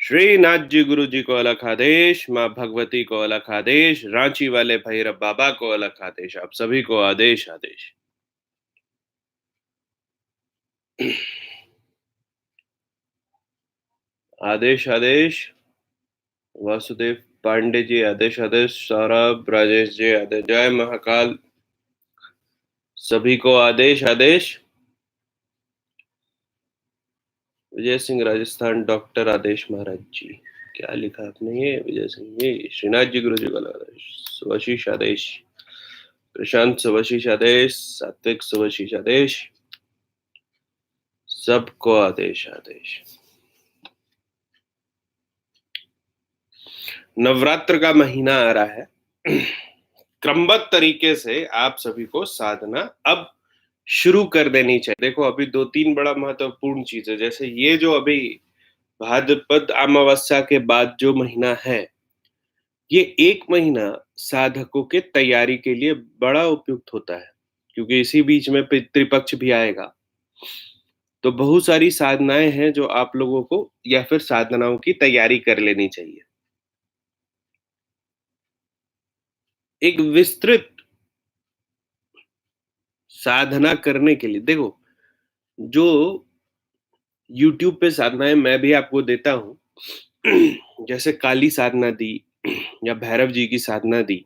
श्रीनाथ जी गुरु जी को अलग आदेश, माँ भगवती को अलग आदेश, रांची वाले भैरव बाबा को अलग आदेश, आप सभी को आदेश आदेश। आदेश आदेश। वासुदेव पांडे जी आदेश आदेश। सौरभ राजेश जी आदेश। जय महाकाल, सभी को आदेश आदेश। विजय सिंह राजस्थान, डॉक्टर आदेश महाराज जी। क्या लिखा आपने ये? विजय सिंह जी, श्रीनाथ जी गुरु जी को अलग आदेश, सुवशीष आदेश, प्रशांत सुवशीष आदेश, सात्विक सुवशीष आदेश, सबको आदेश आदेश। नवरात्र का महीना आ रहा है। क्रमबद्ध तरीके से आप सभी को साधना अब शुरू कर देनी चाहिए। देखो, अभी दो तीन बड़ा महत्वपूर्ण चीज है। जैसे ये जो अभी भाद्रपद अमावस्या के बाद जो महीना है, ये एक महीना साधकों के तैयारी के लिए बड़ा उपयुक्त होता है, क्योंकि इसी बीच में पितृपक्ष भी आएगा। तो बहुत सारी साधनाएं हैं जो आप लोगों को या फिर साधनाओं की तैयारी कर लेनी चाहिए। एक विस्तृत साधना करने के लिए देखो, जो यूट्यूब पे साधनाएं मैं भी आपको देता हूँ, जैसे काली साधना दी या भैरव जी की साधना दी,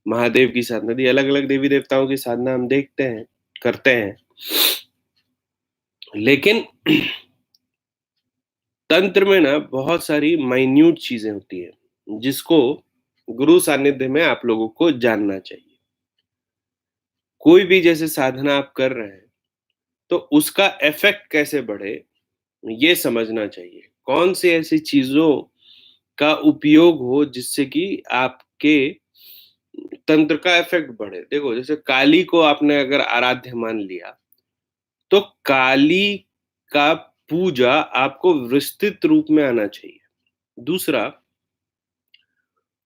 महादेव की साधना दी, अलग अलग देवी देवताओं की साधना हम देखते हैं, करते हैं। लेकिन तंत्र में ना बहुत सारी माइन्यूट चीजें होती है, जिसको गुरु सानिध्य में आप लोगों को जानना चाहिए। कोई भी जैसे साधना आप कर रहे हैं, तो उसका इफेक्ट कैसे बढ़े, ये समझना चाहिए। कौन सी ऐसी चीजों का उपयोग हो जिससे कि आपके तंत्र का इफेक्ट बढ़े। देखो, जैसे काली को आपने अगर आराध्य मान लिया, तो काली का पूजा आपको विस्तृत रूप में आना चाहिए। दूसरा,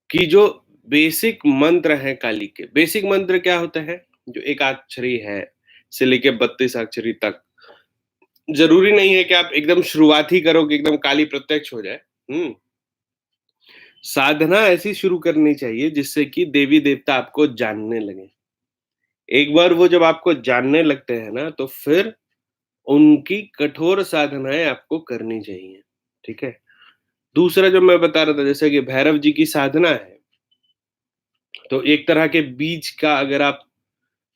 कि जो बेसिक मंत्र है काली के, बेसिक मंत्र क्या होते हैं? जो एक अक्षरी है से लेके 32 अक्षरी तक। जरूरी नहीं है कि आप एकदम शुरुआत ही करो कि एकदम काली प्रत्यक्ष हो जाए। साधना ऐसी शुरू करनी चाहिए जिससे कि देवी देवता आपको जानने लगे। एक बार वो जब आपको जानने लगते हैं ना, तो फिर उनकी कठोर साधनाएं आपको करनी चाहिए। ठीक है। दूसरा जो मैं बता रहा था, जैसे कि भैरव जी की साधना है, तो एक तरह के बीज का अगर आप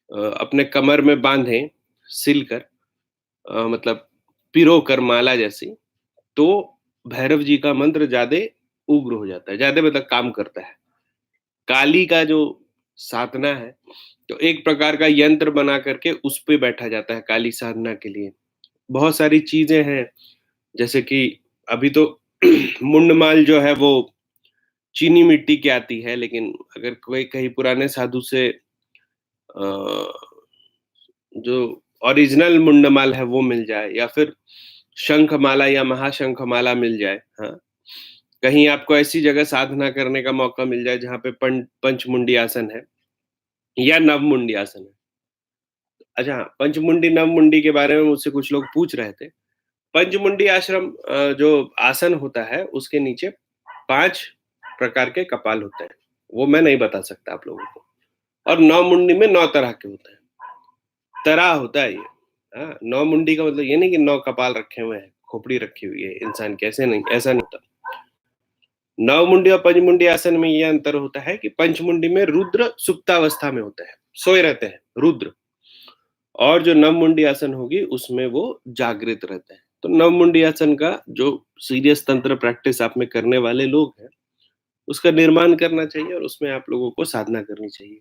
अपने कमर में बांधें, सिल कर, मतलब पिरो कर माला जैसी, तो भैरव जी का मंत्र ज्यादा उग्र हो जाता है, ज्यादा मतलब काम करता है। काली का जो साधना है, तो एक प्रकार का यंत्र बना करके उस पे बैठा जाता है काली साधना के लिए। बहुत सारी चीजें हैं, जैसे कि अभी तो मुंडमाल जो है वो चीनी मिट्टी की आती है, लेकिन अगर कोई कहीं पुराने साधु से जो ओरिजिनल मुंडमाल है वो मिल जाए, या फिर शंखमाला या महाशंखमाला मिल जाए, हाँ, कहीं आपको ऐसी जगह साधना करने का मौका मिल जाए जहाँ पे पंचमुंडी आसन है या नवमुंडी आसन है। अच्छा हाँ, पंचमुंडी नवमुंडी के बारे में मुझसे कुछ लोग पूछ रहे थे। पंचमुंडी आश्रम जो आसन होता है, उसके नीचे 5 प्रकार के कपाल होते हैं। वो मैं नहीं बता सकता आप लोगों को। और नवमुंडी में 9 तरह के होते हैं। तरह होता है ये। हाँ, नवमुंडी का मतलब ये नहीं कि 9 कपाल रखे हुए हैं, खोपड़ी रखी हुई है इंसान की, ऐसे नहीं, ऐसा नहीं होता। नवमुंडी और पंचमुंडी आसन में ये अंतर होता है कि पंचमुंडी में रुद्र सुप्तावस्था में होते हैं, सोए रहते हैं रुद्र। और जो नवमुंडी आसन होगी उसमें वो जागृत रहते हैं। तो नवमुंडी आसन का जो सीरियस तंत्र प्रैक्टिस आप में करने वाले लोग हैं, उसका निर्माण करना चाहिए और उसमें आप लोगों को साधना करनी चाहिए।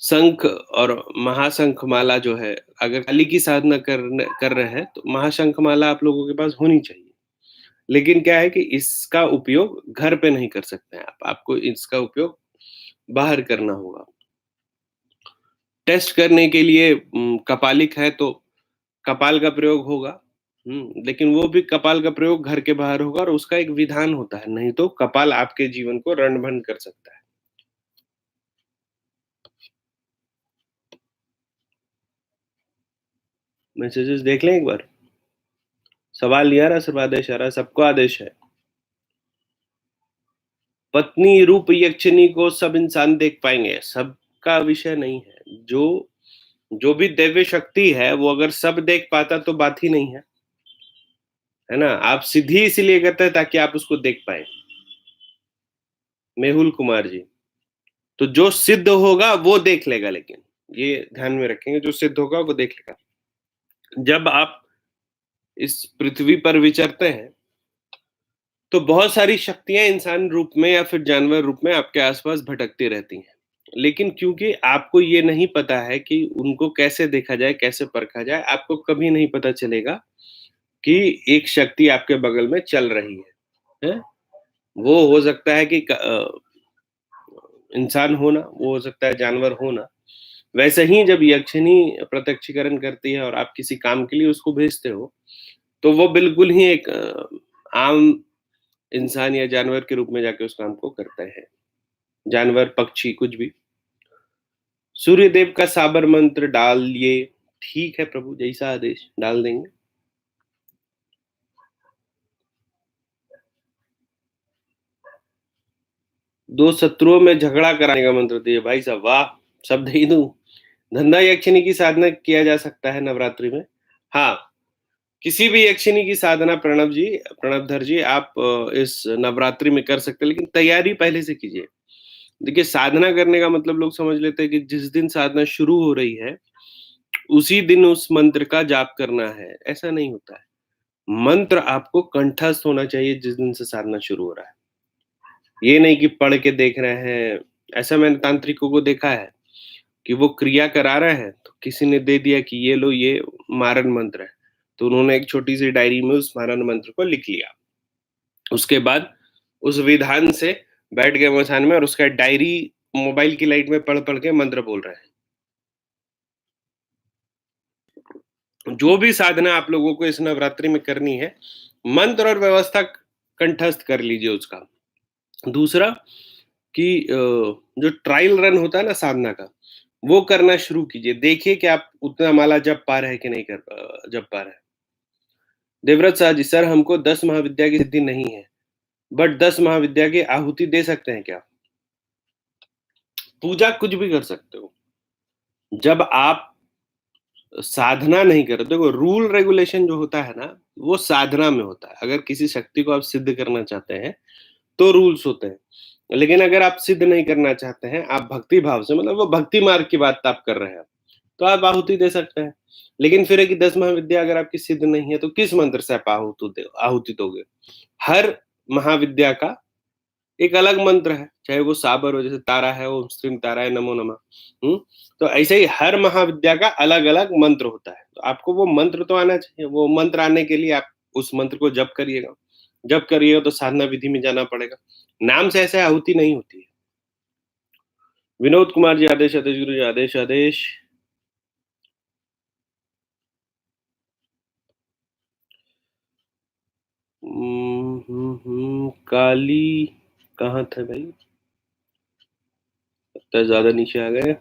शंख और महाशंख माला जो है, अगर काली की साधना कर रहे हैं, तो महाशंख माला आप लोगों के पास होनी चाहिए। लेकिन क्या है कि इसका उपयोग घर पे नहीं कर सकते हैं आप, आपको इसका उपयोग बाहर करना होगा। टेस्ट करने के लिए कपालिक है तो कपाल का प्रयोग होगा। लेकिन वो भी कपाल का प्रयोग घर के बाहर होगा और उसका एक विधान होता है, नहीं तो कपाल आपके जीवन को रणभंड कर सकता है। मैसेजेस देख लें एक बार। सवाल नहीं आ रहा, सिर्फ आदेश आ रहा है, सबको आदेश है। पत्नी रूप यक्षिणी को सब इंसान देख पाएंगे, सबका विषय नहीं है। जो जो भी दिव्य शक्ति है वो अगर सब देख पाता तो बात ही नहीं है ना? आप सिद्धि इसीलिए करते हैं ताकि आप उसको देख पाए। मेहुल कुमार जी, तो जो सिद्ध होगा वो देख लेगा, लेकिन ये ध्यान में रखेंगे, जो सिद्ध होगा वो देख लेगा। जब आप इस पृथ्वी पर विचरते हैं तो बहुत सारी शक्तियां इंसान रूप में या फिर जानवर रूप में आपके आसपास भटकती रहती हैं, लेकिन क्योंकि आपको ये नहीं पता है कि उनको कैसे देखा जाए, कैसे परखा जाए, आपको कभी नहीं पता चलेगा कि एक शक्ति आपके बगल में चल रही है? वो हो सकता है कि इंसान हो ना, वो हो सकता है जानवर हो ना। वैसे ही जब यक्षिणी प्रत्यक्षीकरण करती है और आप किसी काम के लिए उसको भेजते हो, तो वो बिल्कुल ही एक आम इंसान या जानवर के रूप में जाके उस काम को करते हैं। जानवर, पक्षी, कुछ भी। सूर्य देव का साबर मंत्र डालिए। ठीक है प्रभु, जैसा आदेश डाल देंगे। दो शत्रुओं में झगड़ा कराने का मंत्र दिए। भाई साहब वाह, शब्द ही दूं। धंधा यक्षिणी की साधना किया जा सकता है नवरात्रि में। हाँ, किसी भी यक्षिणी की साधना प्रणवधर जी आप इस नवरात्रि में कर सकते हैं, लेकिन तैयारी पहले से कीजिए। देखिए, साधना करने का मतलब लोग समझ लेते हैं कि जिस दिन साधना शुरू हो रही है उसी दिन उस मंत्र का जाप करना है। ऐसा नहीं होता है। मंत्र आपको कंठस्थ होना चाहिए जिस दिन से साधना शुरू हो रहा है। ये नहीं कि पढ़ के देख रहे हैं। ऐसा मैंने तांत्रिकों को देखा है कि वो क्रिया करा रहे हैं, तो किसी ने दे दिया कि ये लो, ये मारन मंत्र है, तो उन्होंने एक छोटी सी डायरी में उस मारन मंत्र को लिख लिया। उसके बाद उस विधान से बैठ गए मसान में और उसका डायरी मोबाइल की लाइट में पढ़ पढ़ के मंत्र बोल रहे हैं। जो भी साधना आप लोगों को इस नवरात्रि में करनी है, मंत्र और व्यवस्था कंठस्थ कर लीजिए उसका। दूसरा कि जो ट्रायल रन होता है ना साधना का, वो करना शुरू कीजिए। देखिए कि आप उतना माला जप पा रहे हैं कि नहीं जप पा रहे हैं। देवव्रत शाह जी, सर हमको 10 महाविद्या की सिद्धि नहीं है, बट 10 महाविद्या की आहुति दे सकते हैं क्या? पूजा कुछ भी कर सकते हो। जब आप साधना नहीं कर रहे, देखो रूल रेगुलेशन जो होता है ना, वो साधना में होता है। अगर किसी शक्ति को आप सिद्ध करना चाहते हैं, तो रूल्स होते हैं। लेकिन अगर आप सिद्ध नहीं करना चाहते हैं, आप भक्ति भाव से, मतलब वो भक्ति मार्ग की बात आप कर रहे हैं, तो आप आहुति दे सकते हैं। लेकिन फिर है कि 10 महाविद्या अगर आपकी सिद्ध नहीं है, तो किस मंत्र से आप आहुति दोगे? हर महाविद्या का एक अलग मंत्र है, चाहे वो साबर हो, जैसे तारा है, ओम श्रीम ताराय नमो नमः। तो ऐसे ही हर महाविद्या का अलग-अलग मंत्र होता है। तो आपको वो मंत्र तो आना चाहिए। वो मंत्र आने के लिए आप उस मंत्र को जप करिएगा। जप करिएगा तो साधना विधि में जाना पड़ेगा। नाम से ऐसे आहुति नहीं होती है। विनोद कुमार जी, आदेश आदेश गुरु जी, आदेश आदेश। काली कहाँ थे भाई? लगता है ज्यादा नीचे आ गए।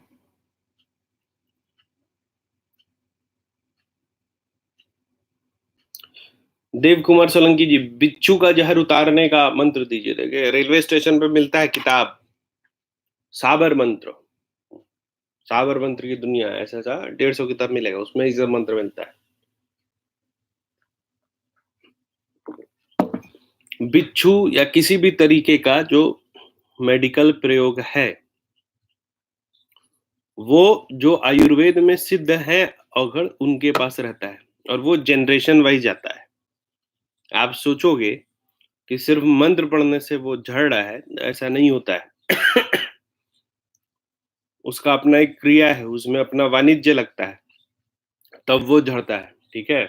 देव कुमार सोलंकी जी, बिच्छू का जहर उतारने का मंत्र दीजिए। देखिए, रेलवे स्टेशन पे मिलता है किताब, साबर मंत्र। साबर मंत्र की दुनिया है, ऐसा ऐसा 150 किताब मिलेगा, उसमें ही सब मंत्र मिलता है। बिच्छू या किसी भी तरीके का जो मेडिकल प्रयोग है, वो जो आयुर्वेद में सिद्ध है औषध, उनके पास रहता है और वो जनरेशन वाइज जाता है। आप सोचोगे कि सिर्फ मंत्र पढ़ने से वो झड़ रहा है, ऐसा नहीं होता है। उसका अपना एक क्रिया है, उसमें अपना वाणिज्य लगता है, तब वो झड़ता है। ठीक है?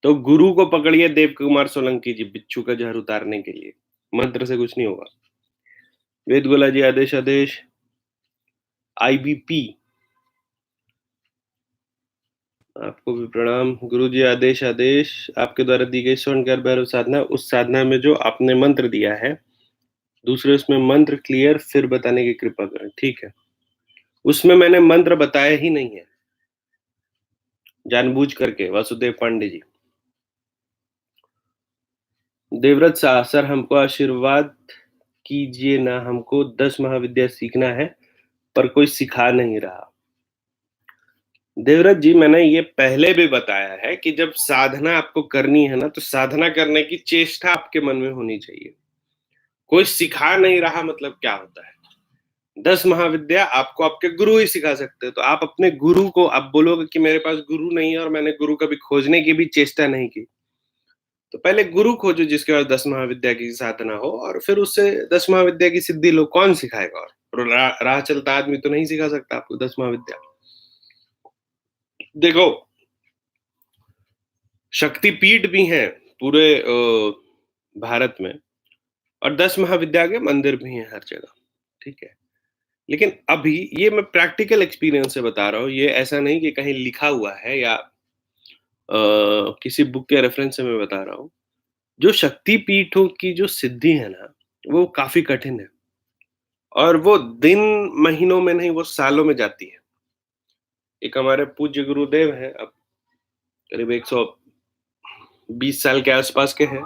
तो गुरु को पकड़िए देव कुमार सोलंकी जी, बिच्छू का जहर उतारने के लिए। मंत्र से कुछ नहीं होगा। वेद गोला जी, आदेश आदेश। आईबीपी, आपको भी प्रणाम। गुरु जी, आदेश आदेश। आपके द्वारा दी गई स्वर्णकार भैरव साधना, उस साधना में जो आपने मंत्र दिया है, दूसरे उसमें मंत्र क्लियर फिर बताने की कृपा करें। ठीक है? उसमें मैंने मंत्र बताया ही नहीं है, जानबूझ करके, वासुदेव पांडे जी। देवव्रत सर हमको आशीर्वाद कीजिए ना, हमको 10 महाविद्या सीखना है, पर कोई सिखा नहीं रहा। देवव्रत जी, मैंने ये पहले भी बताया है कि जब साधना आपको करनी है ना, तो साधना करने की चेष्टा आपके मन में होनी चाहिए। कोई सिखा नहीं रहा मतलब क्या होता है? 10 महाविद्या आपको आपके गुरु ही सिखा सकते हैं, तो आप अपने गुरु को आप बोलोगे कि मेरे पास गुरु नहीं है और मैंने गुरु कभी खोजने की भी चेष्टा नहीं की। तो पहले गुरु खोजो जिसके पास 10 महाविद्या की साधना हो और फिर उससे 10 महाविद्या की सिद्धि लो, कौन सिखाएगा और राह चलता आदमी तो नहीं सिखा सकता आपको 10 महाविद्या। देखो, शक्तिपीठ भी हैं पूरे भारत में और 10 महाविद्या के मंदिर भी हैं हर जगह, ठीक है? लेकिन अभी ये मैं प्रैक्टिकल एक्सपीरियंस से बता रहा हूँ, ये ऐसा नहीं कि कहीं लिखा हुआ है या किसी बुक के रेफरेंस से मैं बता रहा हूँ। जो शक्तिपीठों की जो सिद्धि है ना, वो काफ़ी कठिन है और वो दिन, महीनों में नहीं, वो सालों में जाती है। एक हमारे पूज्य गुरुदेव हैं, अब करीब 120 साल के आसपास के हैं।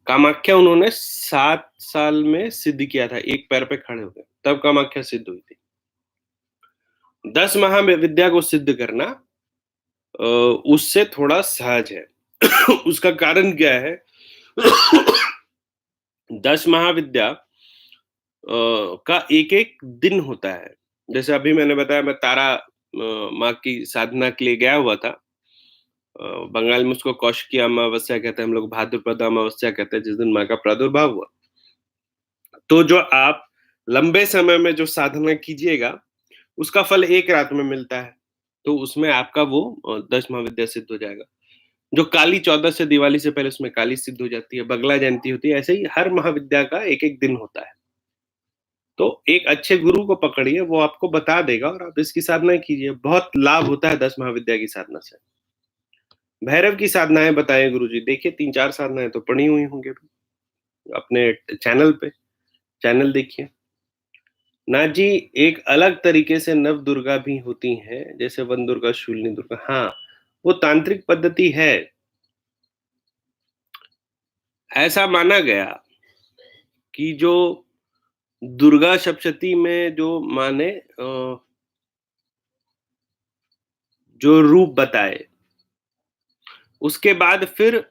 कामाख्या उन्होंने 7 साल में सिद्ध किया था, एक पैर पे खड़े होके, तब कामाख्या सिद्ध हुई थी। 10 महाविद्या को सिद्ध करना अ, उससे थोड़ा सहज है। उसका कारण क्या है? 10 महाविद्या का एक-एक दिन होता है। जैसे अभी मैंने बताया, मैं तारा माँ की साधना के लिए गया हुआ था। बंगाल में उसको कौशिकी अमावस्या कहते हैं, हम लोग भाद्रपद अमावस्या कहते हैं, जिस दिन माँ का प्रादुर्भाव हुआ। तो जो आप लंबे समय में जो साधना कीजिएगा, उसका फल एक रात में मिलता है। तो उसमें आपका वो 10 महाविद्या सिद्ध हो जाएगा। जो काली चौदस से दिवाली से पहले उसमें काली सिद्ध हो जाती है, बगला जयंती होती है, ऐसे ही हर महाविद्या का एक-एक दिन होता है। तो एक अच्छे गुरु को पकड़िए, वो आपको बता देगा और आप इसकी साधना कीजिए। बहुत लाभ होता है 10 महाविद्या की साधना से। भैरव की साधनाएँ बताएँ गुरुजी, देखिए 3-4 साधनाएँ तो पड़ी हुई होंगी अपने चैनल पे, चैनल देखिए। ना जी, एक अलग तरीके से नवदुर्गा भी होती हैं, जैसे वन दुर्गा, शूलिनी दुर्गा। हाँ, वो तांत्रिक पद्धति है। ऐसा माना गया कि जो दुर्गा सप्तशती में जो माँ ने जो रूप बताए, उसके बाद फिर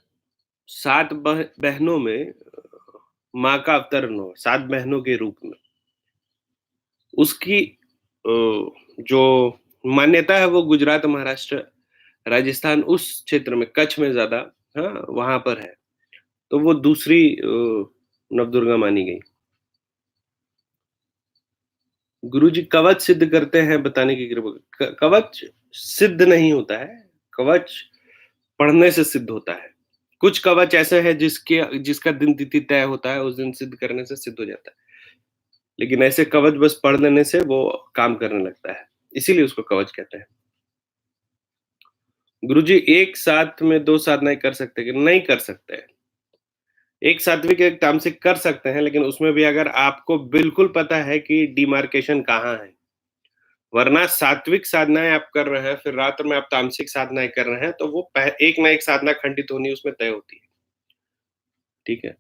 7 बहनों में माँ का अवतरण हुआ, 7 बहनों के रूप में। उसकी जो मान्यता है वो गुजरात, महाराष्ट्र, राजस्थान उस क्षेत्र में, कच्छ में ज़्यादा, हाँ, वहाँ पर है। तो वो दूसरी नवदुर्गा मानी गई। गुरुजी कवच सिद्ध करते हैं, बताने की कृपा कवच सिद्ध नहीं होता है, कवच पढ़ने से सिद्ध होता है। कुछ कवच ऐसे हैं जिसका दिन तिथि तय होता है, उस दिन सिद्ध करने से सिद्ध हो जाता है। लेकिन ऐसे कवच बस पढ़ लेने से वो काम करने लगता है, इसीलिए उसको कवच कहते हैं। गुरुजी एक साथ में 2 साधनाएँ कर सकते हैं कि नहीं कर सकते हैं। एक सात्विक एक तामसिक कर सकते हैं, लेकिन उसमें भी अगर आपको बिल्कुल पता है कि डिमार्केशन कहाँ है। वरना सात्विक साधनाएँ आप कर रहे हैं, फिर रात में आप तामसिक साधनाएँ कर रहे हैं, तो वो एक ना एक साधना खंडित होनी उसमें तय होती है। ठीक है?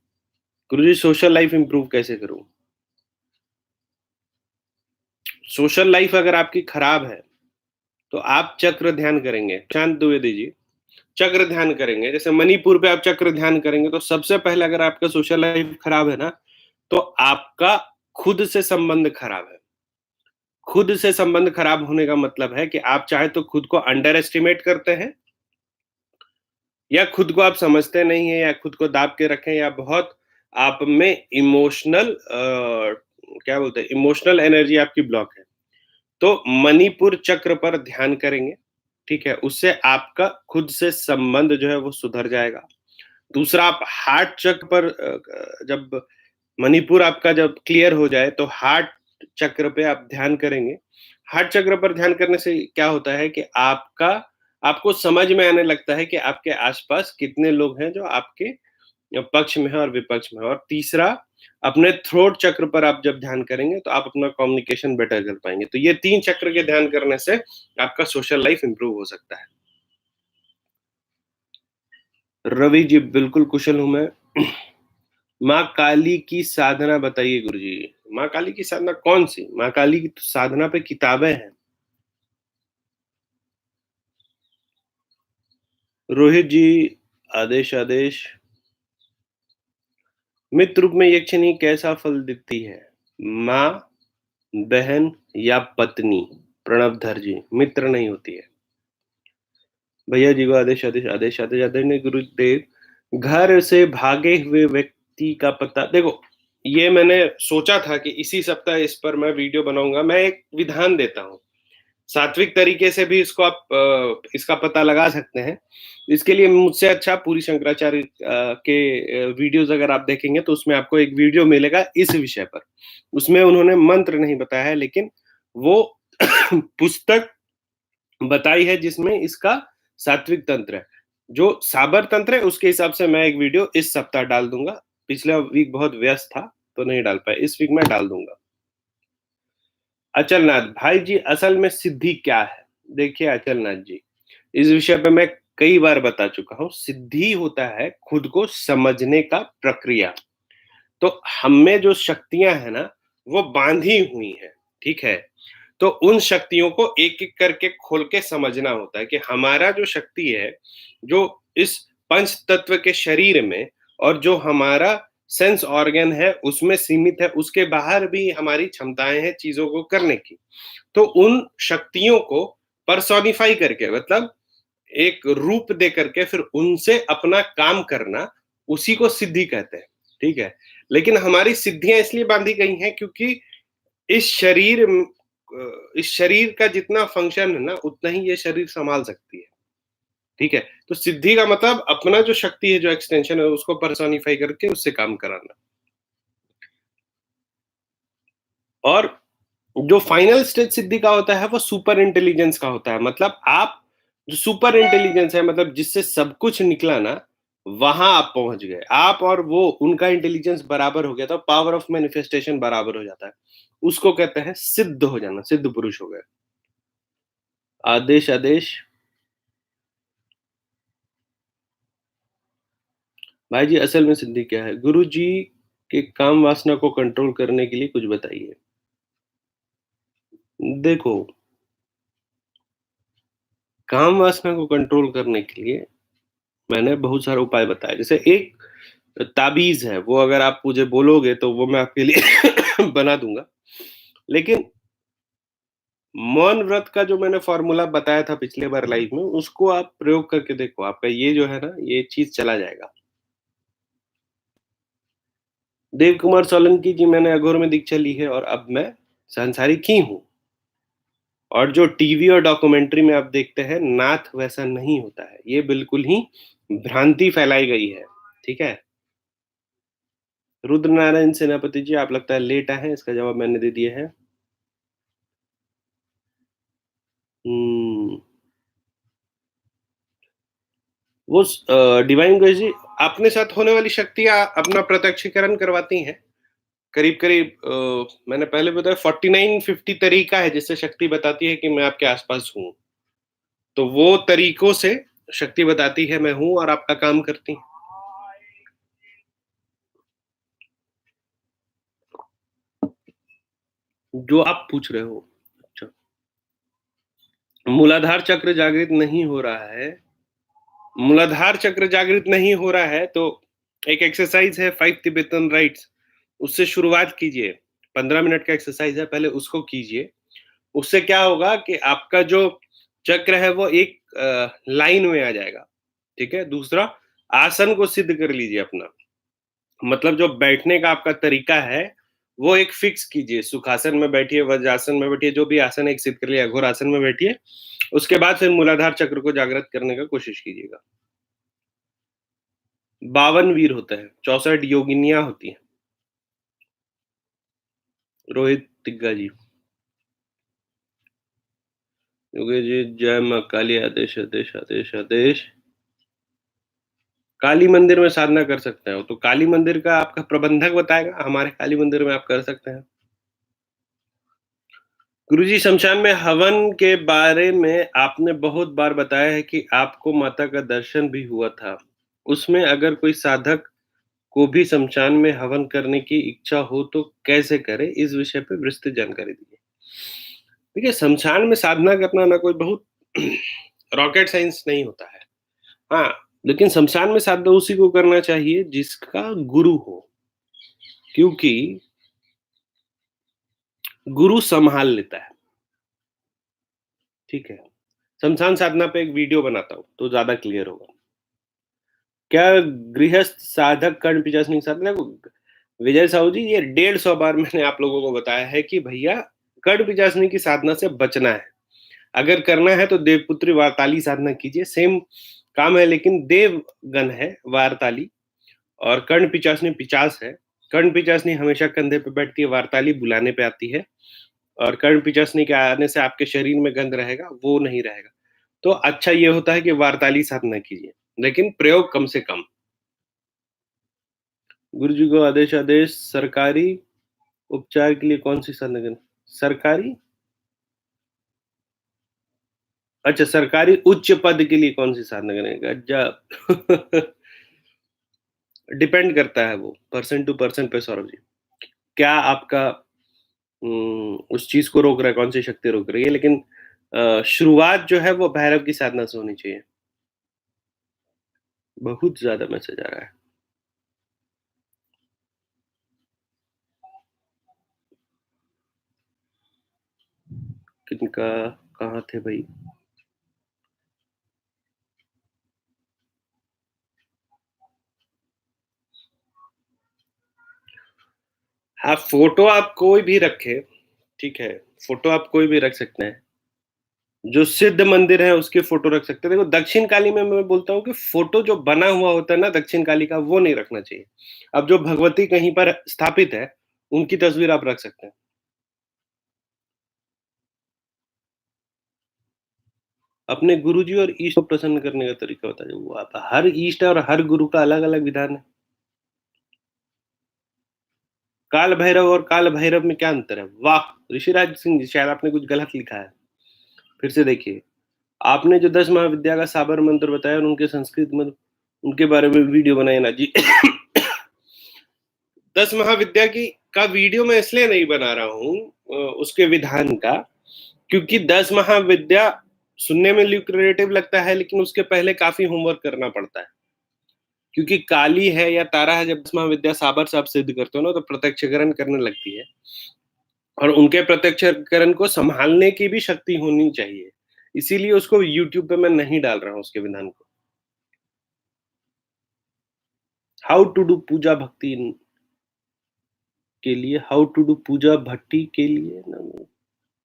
गुरुजी सोशल लाइफ इम्प्रूव कैसे करूँ? सोशल लाइफ अगर आपकी खराब है, तो आप चक्र ध्यान करेंगे। शांत द्विवेदी जी, चक्र ध्यान करेंगे। जैसे मणिपुर पे आप चक्र ध्यान करेंगे, तो सबसे पहले अगर आपका सोशल लाइफ खराब है ना, तो आपका खुद से संबंध खराब है। खुद से संबंध खराब होने का मतलब है कि आप चाहे तो खुद को अंडर एस्टिमेट करते हैं या खुद को आप समझते नहीं हैं या खुद को दाब के रखें या बहुत आप में इमोशनल क्या बोलते हैं, इमोशनल एनर्जी आपकी ब्लॉक है। तो मणिपुर चक्र पर ध्यान करेंगे, ठीक है? उससे आपका खुद से संबंध जो है वो सुधर जाएगा। दूसरा, आप हार्ट चक्र पर जब मणिपुर आपका जब क्लियर हो जाए तो हार्ट चक्र पे आप ध्यान करेंगे। हार्ट चक्र पर ध्यान करने से क्या होता है कि आपको समझ में आने लगता है कि आपके आसपास कितने लोग हैं जो आपके पक्ष में है और विपक्ष में है। और तीसरा, अपने थ्रोट चक्र पर आप जब ध्यान करेंगे तो आप अपना कम्युनिकेशन बेटर कर पाएंगे। तो ये 3 चक्र के ध्यान करने से आपका सोशल लाइफ इंप्रूव हो सकता है। रवि जी, बिल्कुल कुशल हूँ मैं। माँ काली की साधना बताइए गुरुजी। माँ काली की साधना कौन-सी? माँ काली की तो साधना पे किताबें हैं। रोहित जी, आदेश आदेश। मित्र रूप में यक्षिणी कैसा फल देती है? माँ, बहन या पत्नी? प्रणवधर जी, मित्र नहीं होती है। भैया जी को आदेश आदेश आदेश आदेश आदेश ने गुरुदेव, घर से भागे हुए व्यक्ति का पता देखो, ये मैंने सोचा था कि इसी सप्ताह इस पर मैं वीडियो बनाऊंगा। मैं एक विधान देता हूँ, सात्विक तरीके से भी इसको आप इसका पता लगा सकते हैं। इसके लिए मुझसे अच्छा पूरी शंकराचार्य के वीडियोस अगर आप देखेंगे तो उसमें आपको एक वीडियो मिलेगा इस विषय पर। उसमें उन्होंने मंत्र नहीं बताया है, लेकिन वो पुस्तक बताई है जिसमें इसका सात्विक तंत्र है। जो साबर तंत्र है उसके हिसाब से मैं एक वीडियो इस सप्ताह डाल दूंगा। पिछला वीक बहुत व्यस्त था तो नहीं डाल पाया, इस वीक मैं डाल दूंगा। अचलनाथ भाई जी, असल में सिद्धि क्या है? देखिए अचलनाथ जी, इस विषय पे मैं कई बार बता चुका हूँ। सिद्धि होता है खुद को समझने का प्रक्रिया। तो हम में जो शक्तियां हैं ना, वो बांधी हुई हैं, ठीक है? तो उन शक्तियों को एक-एक करके खोल के समझना होता है कि हमारा जो शक्ति है, जो इस पंच तत्व के शरीर में और जो हमारा सेंस ऑर्गन है उसमें सीमित है, उसके बाहर भी हमारी क्षमताएं हैं चीजों को करने की। तो उन शक्तियों को पर्सोनिफाई करके, मतलब एक रूप दे करके फिर उनसे अपना काम करना, उसी को सिद्धि कहते हैं, ठीक है? लेकिन हमारी सिद्धियां इसलिए बांधी गई हैं क्योंकि इस शरीर इस शरीर का जितना फंक्शन है ना, उतना ही ये शरीर संभाल सकती है, ठीक है? तो सिद्धि का मतलब अपना जो शक्ति है, जो एक्सटेंशन है, उसको पर्सोनिफाई करके उससे काम कराना। और जो फाइनल स्टेज सिद्धि का होता है वो सुपर इंटेलिजेंस का होता है। मतलब आप जो सुपर इंटेलिजेंस है, मतलब जिससे सब कुछ निकला ना, वहां आप पहुंच गए। आप और वो उनका इंटेलिजेंस बराबर हो गया, तो पावर ऑफ मैनिफेस्टेशन बराबर हो जाता है। उसको कहते हैं सिद्ध हो जाना, सिद्ध पुरुष हो गए। आदेश आदेश। भाई जी, असल में सिद्धि क्या है? गुरु जी के काम वासना को कंट्रोल करने के लिए कुछ बताइए। देखो, काम वासना को कंट्रोल करने के लिए मैंने बहुत सारे उपाय बताए। जैसे एक ताबीज़ है, वो अगर आप मुझे बोलोगे तो वो मैं आपके लिए बना दूँगा। लेकिन मौन व्रत का जो मैंने फ़ॉर्मूला बताया था पिछले बार लाइव में, उसको आप प्रयोग करके देखो। आपका ये जो है ना, ये चीज़ चला जाएगा। देव कुमार सोलंकी जी, मैंने अघोर में दीक्षा ली है और अब मैं सांसारिक ही हूँ। और जो टीवी और डॉक्यूमेंट्री में आप देखते हैं, नाथ वैसा नहीं होता है। ये बिल्कुल ही भ्रांति फैलाई गई है, ठीक है? रुद्र नारायण सेनापति जी, आप लगता है लेट आए हैं, इसका जवाब मैंने दे दिया है। हुँ, वो डिवाइन ग्रेस जी अपने साथ होने वाली शक्तियाँ अपना प्रत्यक्षीकरण करवाती हैं। करीब-करीब मैंने पहले बताया 49-50 तरीका है जिससे शक्ति बताती है कि मैं आपके आस-पास हूँ। तो वो तरीकों से शक्ति बताती है मैं हूँ और आपका काम करती है। जो आप पूछ रहे हो। अच्छा, मूलाधार चक्र जागृत नहीं हो रहा है। मूलाधार चक्र जागृत नहीं हो रहा है तो एक एक्सरसाइज है 5 तिब्बतन राइट्स, उससे शुरुआत कीजिए। 15 मिनट का एक्सरसाइज है, पहले उसको कीजिए। उससे क्या होगा कि आपका जो चक्र है वो एक लाइन में आ जाएगा, ठीक है? दूसरा, आसन को सिद्ध कर लीजिए अपना। मतलब जो बैठने का आपका तरीका है, वो एक फिक्स कीजिए। सुखासन में बैठिए, वज्रासन में बैठिए, जो भी आसन एक सिद्ध कर लिया, घोरासन में बैठिए। उसके बाद फिर मूलाधार चक्र को जागृत करने का कोशिश कीजिएगा। 52 वीर होते हैं, 64 योगिनियाँ होती हैं। रोहित तिग्गा जी। योगेश जी, जय माँ काली, आदेश, आदेश, आदेश, आदेश। काली मंदिर में साधना कर सकते हो, तो काली मंदिर का आपका प्रबंधक बताएगा, हमारे काली मंदिर में आप कर सकते हैं। गुरुजी, शमशान में हवन के बारे में आपने बहुत बार बताया है कि आपको माता का दर्शन भी हुआ था। उसमें अगर कोई साधक को भी शमशान में हवन करने की इच्छा हो तो कैसे करें? इस विषय पे विस्तृत जानकारी दीजिए। देखिए, शमशान में साधना करना ना कोई बहुत रॉकेट साइंस नहीं होता है। हाँ, लेकिन शमशान में साधना उसी को करना चाहिए जिसका गुरु हो, क्योंकि गुरु सँभाल लेता है, ठीक है? शमशान साधना पे एक वीडियो बनाता हूँ, तो ज़्यादा क्लियर होगा। क्या गृहस्थ साधक कर्ण पिशाच नहीं साधना को विजय साहू जी, ये 150 बार मैंने आप लोगों को बताया है कि भैया कर्ण पिशाचनी की साधना से बचना है। अगर करना है तो देवपुत्री वार्ताली साधना कीजिए, सेम काम है लेकिन देवगण है वार्ताली और कर्ण पिचासनी पिचास है। कर्ण पिचासनी हमेशा कंधे पे बैठती है, वार्ताली बुलाने पे आती है और कर्ण पिचासनी के आने से आपके शरीर में गंध रहेगा, वो नहीं रहेगा। तो अच्छा ये होता है कि वार्ताली साधना कीजिए, लेकिन प्रयोग कम से कम। गुरु जी को आदेश आदेश सरकारी उपचार के लिए कौन-सी साधना करें? सरकारी अच्छा, सरकारी उच्च पद के लिए कौन-सी साधना करें? गज़ब! डिपेंड करता है वो, पर्सन टू पर्सन पे सौरभ जी। क्या आपका उस चीज़ को रोक रहा है, कौन-सी शक्ति रोक रही है, लेकिन शुरुआत जो है वो भैरव की साधना से होनी चाहिए। बहुत ज़्यादा मैसेज आ रहा है। किनका कहाँ थे भई? हाँ, फ़ोटो आप कोई भी रखें, ठीक है? फ़ोटो आप कोई भी रख सकते हैं। जो सिद्ध मंदिर है उसकी फ़ोटो रख सकते हैं। देखो दक्षिण काली में मैं बोलता हूँ कि फ़ोटो जो बना हुआ होता है ना दक्षिण काली का, वो नहीं रखना चाहिए। अब जो भगवती कहीं पर स्थापित है, उनकी तस्वीर आप रख सकते हैं। अपने गुरुजी और ईश को प्रसन्न करने का तरीका होता है। वो आप हर ईष्ट और हर गुरु का अलग-अलग विधान है। काल भैरव और काल भैरव में क्या अंतर है? वाह! ऋषिराज सिंह जी शायद आपने कुछ गलत लिखा है। फिर से देखिए। आपने जो 10 महाविद्या का साबर मंत्र बताया और उनके संस्कृत में उनके बारे में वीडियो बनाए ना जी। 10 महाविद्या की का वीडियो मैं इसलिए नहीं बना रहा हूँ उसके विधान का, क्योंकि 10 महाविद्या सुनने में ल्यूक्रेटिव लगता है लेकिन उसके पहले काफ़ी होमवर्क करना पड़ता है। क्योंकि काली है या तारा है, जब 10 महाविद्या साबर से आप सिद्ध करते हो ना तो प्रत्यक्षीकरण करने लगती है और उनके प्रत्यक्षीकरण को सँभालने की भी शक्ति होनी चाहिए। इसीलिए उसको यूट्यूब पे मैं नहीं डाल रहा हूँ उसके विधान को। हाउ टू डू पूजा भक्ति के लिए, हाउ टू डू पूजा भट्टी के लिए ना,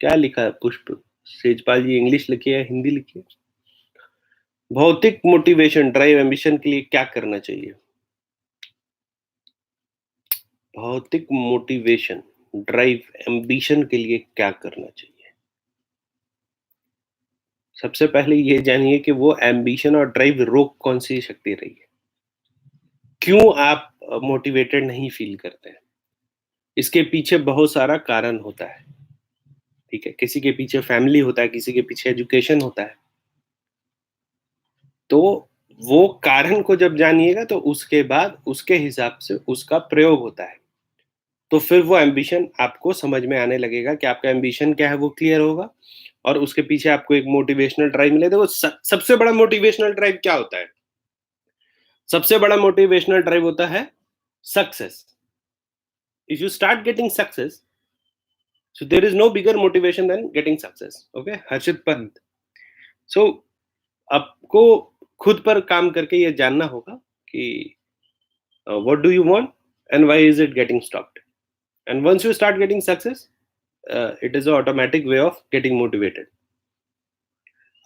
क्या लिखा है पुष्प सेजपाल जी, इंग्लिश लिखिए या हिंदी लिखिए। भौतिक मोटिवेशन ड्राइव एम्बिशन के लिए क्या करना चाहिए? भौतिक मोटिवेशन ड्राइव एम्बिशन के लिए क्या करना चाहिए? सबसे पहले ये जानिए कि वो एम्बिशन और ड्राइव रोक कौन सी शक्ति रही है? क्यों आप मोटिवेटेड नहीं फील करते हैं? इसके पीछे बहुत सारा कारण होता है, ठीक है? किसी के पीछे फैमिली होता है, किसी के पीछे एजुकेशन होता है। तो वो कारण को जब जानिएगा तो उसके बाद उसके हिसाब से उसका प्रयोग होता है। तो फिर वो एम्बिशन आपको समझ में आने लगेगा कि आपका एम्बिशन क्या है, वो क्लियर होगा और उसके पीछे आपको एक मोटिवेशनल ड्राइव मिले। देखो सबसे बड़ा मोटिवेशनल ड्राइव क्या होता है? सबसे बड़ा मोटिवेशनल ड्राइव होता है success. If you start getting success, so there is no bigger motivation then getting success. Okay, Harshit Pant. So आपको खुद पर काम करके ये जानना होगा कि what do you want and why is it getting stopped, and once you start getting success, it is an automatic way of getting motivated.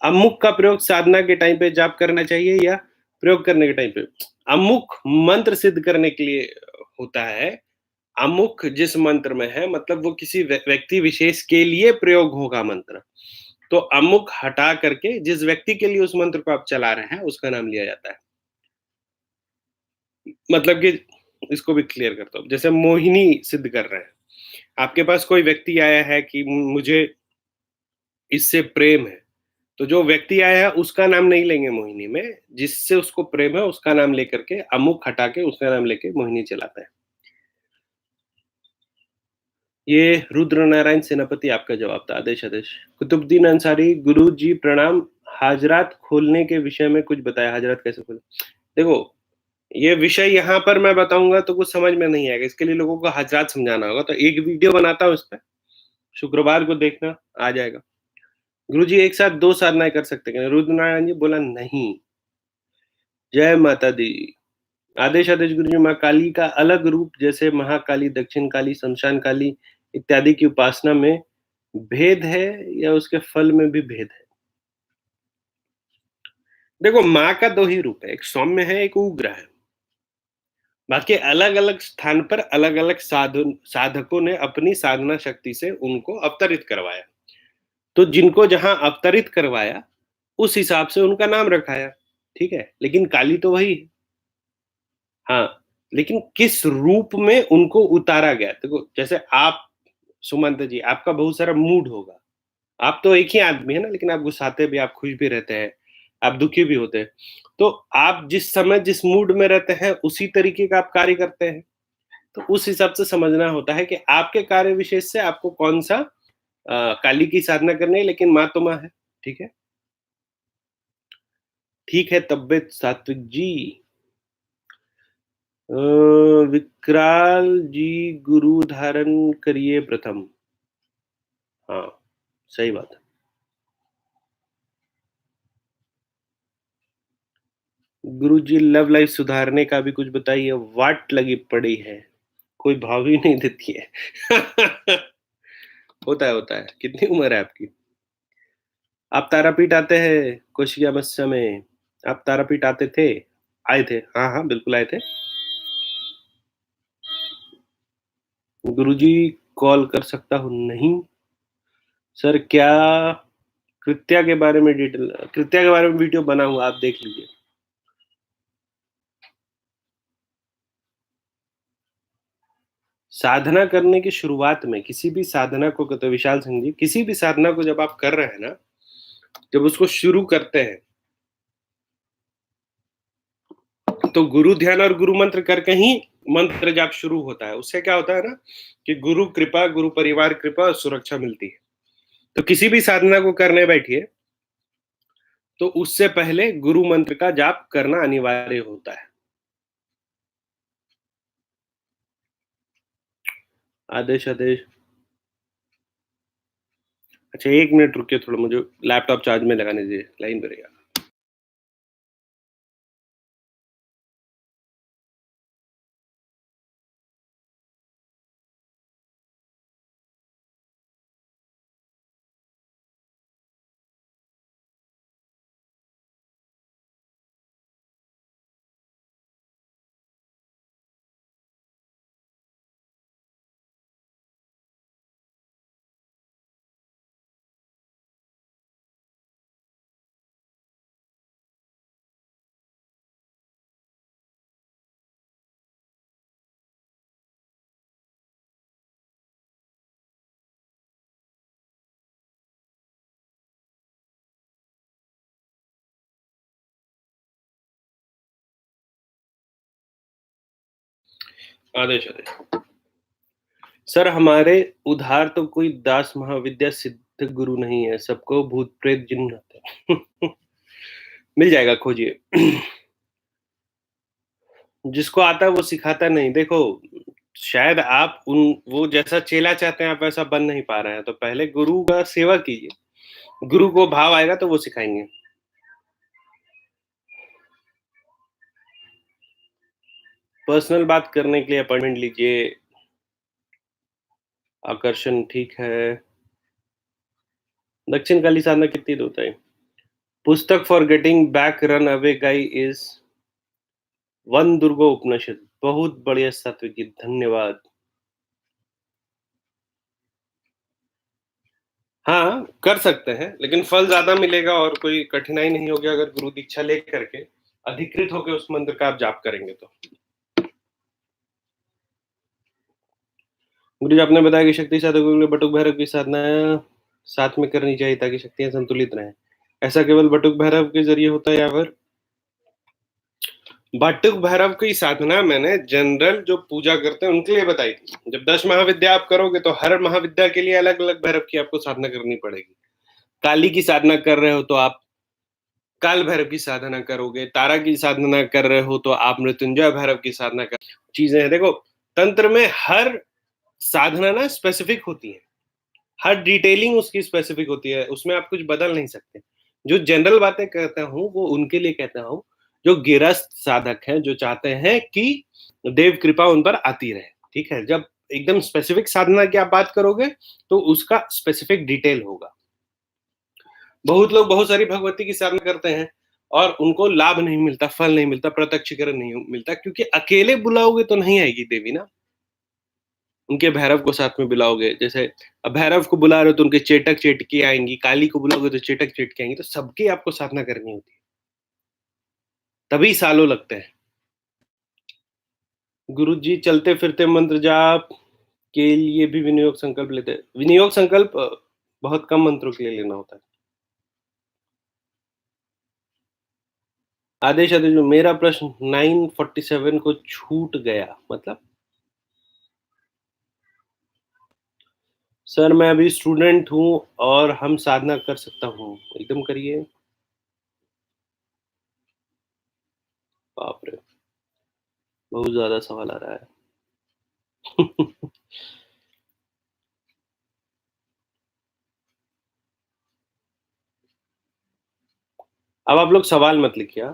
अमुक का प्रयोग साधना के टाइम पे जाप करना चाहिए या प्रयोग करने के टाइम पे? अमुक मंत्र सिद्ध करने के लिए होता है। अमुक जिस मंत्र में है मतलब वो किसी व्यक्ति विशेष के लिए प्रयोग होगा मंत्र। तो अमुक हटा करके जिस व्यक्ति के लिए उस मंत्र को आप चला रहे हैं उसका नाम लिया जाता है। मतलब कि इसको भी क्लियर करता हूँ। जैसे मोहिनी सिद्ध कर रहे हैं। आपके पास कोई व्यक्ति आया है कि मुझे इससे प्रेम है, तो जो व्यक्ति आया है उसका नाम नहीं लेंगे मोहिनी में, जिससे उसको प्रेम है उसका नाम लेकर के अमुक हटा के उसका नाम लेके मोहिनी चलाता है। ये रुद्र नारायण सेनापति आपका जवाब था। आदेश आदेश। कुतुबुद्दीन अंसारी, गुरु जी प्रणाम। हाजरात खोलने के विषय में कुछ बताया, हाजरात कैसे खोले? देखो, ये विषय यहाँ पर मैं बताऊंगा तो कुछ समझ में नहीं आएगा, इसके लिए लोगों को हाजरात समझाना होगा, तो एक वीडियो बनाता हूँ इस पे, शुक्रवार को देखना, आ जाएगा। गुरुजी एक साथ 2 साधनाएँ कर सकते हैं क्या? रुद्रनारायण जी बोला नहीं। जय माता दी। आदेश आदेश गुरुजी, माँ काली का अलग रूप जैसे महाकाली, दक्षिण काली, श्मशान काली इत्यादि की उपासना में भेद है या उसके फल में भी भेद है? देखो, माँ का 2 ही रूप है, एक सौम्य है, एक उग्र है। बाकी अलग-अलग स्थान पर अलग-अलग साधकों ने अपनी साधना शक्ति से उनको अवतरित करवाया। तो जिनको जहाँ अवतरित करवाया, उस हिसाब से उनका नाम रखाया, ठीक है? लेकिन काली तो वही है। हाँ, लेकिन किस रूप में उनको उतारा गया? देखो, जैसे आप सुमंत जी, आपका बहुत सारा मूड होगा। आप तो एक ही आदमी है ना, लेकिन आप गुस्साते भी, आप खुश भी रहते हैं, आप दुखी भी होते हैं। तो आप जिस समय जिस मूड में रहते हैं, उसी तरीके का आप कार्य करते हैं। तो उस हिसाब से समझना होता है कि आपके कार्य विशेष से आपको कौन-सा काली की साधना करनी है, लेकिन माँ तो माँ है, ठीक है? ठीक है तबियत सात्विक जी। विकराल जी, गुरु धारण करिए प्रथम। हाँ, सही बात है। गुरुजी लव लाइफ सुधारने का भी कुछ बताइए, वाट लगी पड़ी है, कोई भाव ही नहीं देती है। होता है। कितनी उम्र है आपकी? आप तारापीठ आते हैं कोशिका मस्या में? आप तारापीठ आते थे? आए थे? हाँ, हाँ, बिल्कुल आए थे। गुरुजी कॉल कर सकता हूँ? नहीं। सर क्या कृत्या के बारे में वीडियो बना हुआ, आप देख लीजिए। साधना करने की शुरुआत में किसी भी साधना को कहते हैं, विशाल सिंह जी, किसी भी साधना को जब आप कर रहे हैं ना, जब उसको शुरू करते हैं, तो गुरु ध्यान और गुरु मंत्र करके ही मंत्र जाप शुरू होता है। उससे क्या होता है ना कि गुरु कृपा, गुरु परिवार कृपा और सुरक्षा मिलती है। तो किसी भी साधना को करने बैठिए, तो उससे पहले गुरु मंत्र का जाप करना अनिवार्य होता है। आदेश आदेश। अच्छा, 1 मिनट रुकिए, थोड़ा मुझे लैपटॉप चार्ज में लगाने दीजिए, लाइन पे रहिए। आदेश आदेश। सर हमारे उधार तो कोई दास महाविद्या सिद्ध गुरु नहीं है, सबको भूत प्रेत जिन्न आते हैं। मिल जाएगा, खोजिए। जिसको आता है वो सिखाता नहीं। देखो, शायद आप उन वो जैसा चेला चाहते हैं आप वैसा बन नहीं पा रहे हैं, तो पहले गुरु का सेवा कीजिए। गुरु को भाव आएगा तो वो सिखाएंगे। पर्सनल बात करने के लिए अपॉइंटमेंट लीजिए। आकर्षण ठीक है। दक्षिण काली साधना कितनी दूर है? पुस्तक for getting back run away guy is one दुर्गो उपनिषद। बहुत बढ़िया सात्विक जी, धन्यवाद। हाँ, कर सकते हैं, लेकिन फल ज़्यादा मिलेगा और कोई कठिनाई नहीं होगी अगर गुरु दीक्षा ले करके अधिकृत होके उस मंत्र का आप जाप करेंगे तो। गुरु जी आपने बताया कि शक्ति साधकों के लिए बटुक भैरव की साधना साथ में करनी चाहिए ताकि शक्तियाँ संतुलित रहें। ऐसा केवल बटुक भैरव के ज़रिए होता है या फिर बटुक भैरव की साधना मैंने जनरल जो पूजा करते हैं उनके लिए बताई थी। जब 10 महाविद्या आप करोगे तो हर महाविद्या के लिए अलग-अलग भैरव की आपको साधना करनी पड़ेगी। काली की साधना कर रहे हो तो आप काल भैरव की साधना करोगे, तारा की साधना कर रहे हो तो आप मृत्युंजय भैरव की साधना कर चीज़ें हैं। देखो, तंत्र में हर साधना ना स्पेसिफिक होती है। हर डिटेलिंग उसकी स्पेसिफिक होती है, उसमें आप कुछ बदल नहीं सकते। जो जनरल बातें कहता हूँ, वो उनके लिए कहता हूँ, जो गिरस्थ साधक हैं, जो चाहते हैं कि देव कृपा उन पर आती रहे, ठीक है? जब एकदम स्पेसिफिक साधना की आप बात करोगे, तो उसका स्पेसिफिक डिटेल होगा। बहुत लोग बहुत सारी भगवती की साधना करते हैं और उनको लाभ नहीं मिलता, फल नहीं मिलता, प्रत्यक्षीकरण नहीं मिलता क्योंकि अकेले बुलाओगे तो नहीं आएगी देवी ना। उनके भैरव को साथ में बुलाओगे, जैसे अब भैरव को बुला रहे हो तो उनके चेटक-चेटकी आएँगी, काली को बुलाओगे तो चेटक-चेटकी आएँगी, तो सबकी आपको साधना करनी होती है, तभी सालों लगते हैं। गुरुजी चलते-फिरते मंत्र जाप के लिए भी विनियोग संकल्प लेते हैं। विनियोग संकल्प बहुत कम मंत्रों के लिए लेना होता है। आदेश में मेरा प्रश्न 947 को छूट गया, मतलब? सर मैं अभी स्टूडेंट हूँ और हम साधना कर सकता हूँ। एकदम करिए। बाप रे! बहुत ज़्यादा सवाल आ रहा है। अब आप लोग सवाल मत लिखिए हाँ,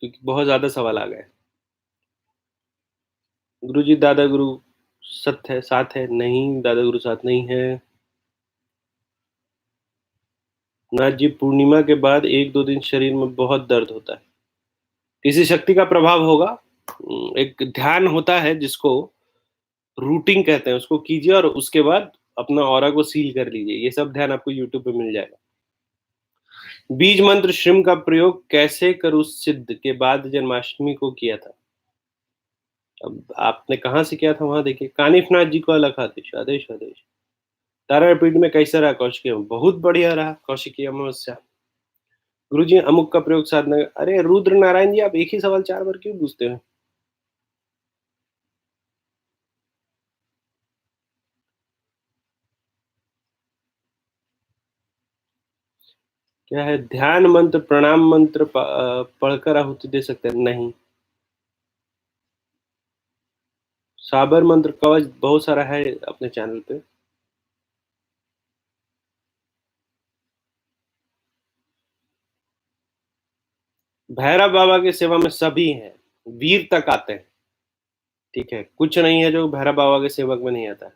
क्योंकि बहुत ज़्यादा सवाल आ गए। गुरुजी दादा गुरु साथ है? नहीं, दादा गुरु साथ नहीं है। नाथ जी पूर्णिमा के बाद 1-2 दिन शरीर में बहुत दर्द होता है। किसी शक्ति का प्रभाव होगा। एक ध्यान होता है जिसको रूटिंग कहते हैं, उसको कीजिए और उसके बाद अपना ऑरा को सील कर लीजिए। ये सब ध्यान आपको यूट्यूब पे मिल जाएगा। बीज मंत्र श्रृंग का प्रयोग कैसे करूँ सिद्ध के बाद जन्माष्टमी को किया था। अब आपने कहाँ से किया था वहाँ देखिए। कानिफ नाथ जी को अलग आदेश, आदेश, आदेश। तारापीठ में कैसा रहा कौशिकीय? बहुत बढ़िया रहा कौशिकीय अमावस्या। गुरुजी अमुक का प्रयोग साधना अरे रुद्र नारायण जी आप एक ही सवाल 4 बार क्यों पूछते हो? क्या है ध्यान मंत्र, प्रणाम मंत्र पढ़कर आहुति दे सकते हैं? नहीं। साबर मंत्र कवच बहुत सारा है अपने चैनल पे। भैरव बाबा की सेवा में सभी हैं, वीर तक आते हैं, ठीक है? कुछ नहीं है जो भैरव बाबा के सेवक में नहीं आता है।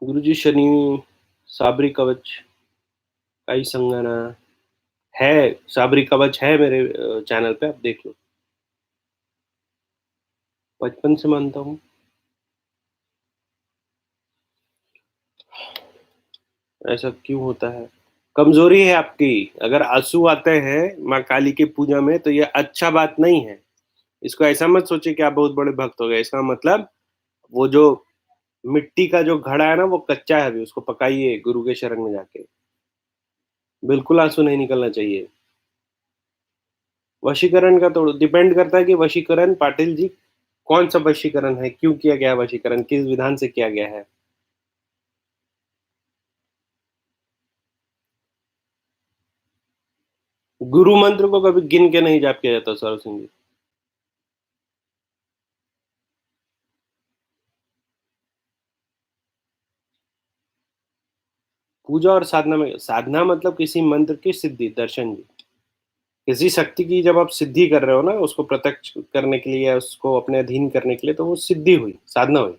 गुरुजी शनि, साबरी कवच, काई संगना है, साबरी कवच है मेरे चैनल पे आप देख लो। बचपन से मानता हूँ। ऐसा क्यों होता है? कमज़ोरी है आपकी, अगर आँसू आते हैं माँ काली की पूजा में तो ये अच्छा बात नहीं है। इसको ऐसा मत सोचिए कि आप बहुत बड़े भक्त हो गए, इसका मतलब वो जो मिट्टी का जो घड़ा है ना वो कच्चा है अभी, उसको पकाइए गुरु के शरण में जाके। बिल्कुल आँसू नहीं निकलना चाहिए। वशीकरण का तो डिपेंड करता है कि वशीकरण पाटिल जी कौन-सा वशीकरण है, क्यों किया गया है वशीकरण, किस विधान से किया गया है? गुरु मंत्र को कभी गिन के नहीं जाप किया जाता सौरभ सिंह जी। पूजा और साधना में साधना मतलब किसी मंत्र की सिद्धि, दर्शन जी। किसी शक्ति की जब आप सिद्धि कर रहे हो ना, उसको प्रत्यक्ष करने के लिए या उसको अपने अधीन करने के लिए, तो वो सिद्धि हुई, साधना हुई।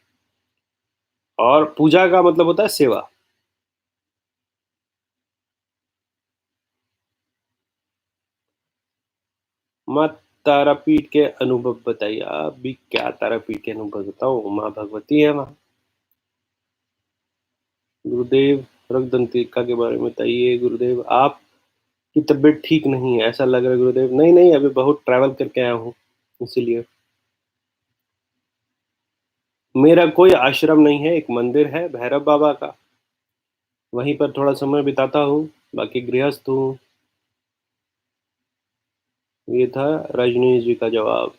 और पूजा का मतलब होता है सेवा। माँ तारापीठ के अनुभव बताइए। आप भी क्या तारापीठ के अनुभव बताओ, माँ भगवती है वहाँ। गुरुदेव रक्तदंतिका के बारे में बताइए। गुरुदेव आपकी तबीयत ठीक नहीं है, ऐसा लग रहा है गुरुदेव। नहीं, नहीं, अभी बहुत ट्रैवल करके आया हूँ, इसीलिए। मेरा कोई आश्रम नहीं है, एक मंदिर है भैरव बाबा का। वहीं पर थोड़ा समय बिताता हूँ, बाकी गृहस्थ हूँ। ये था रजनीश जी का जवाब।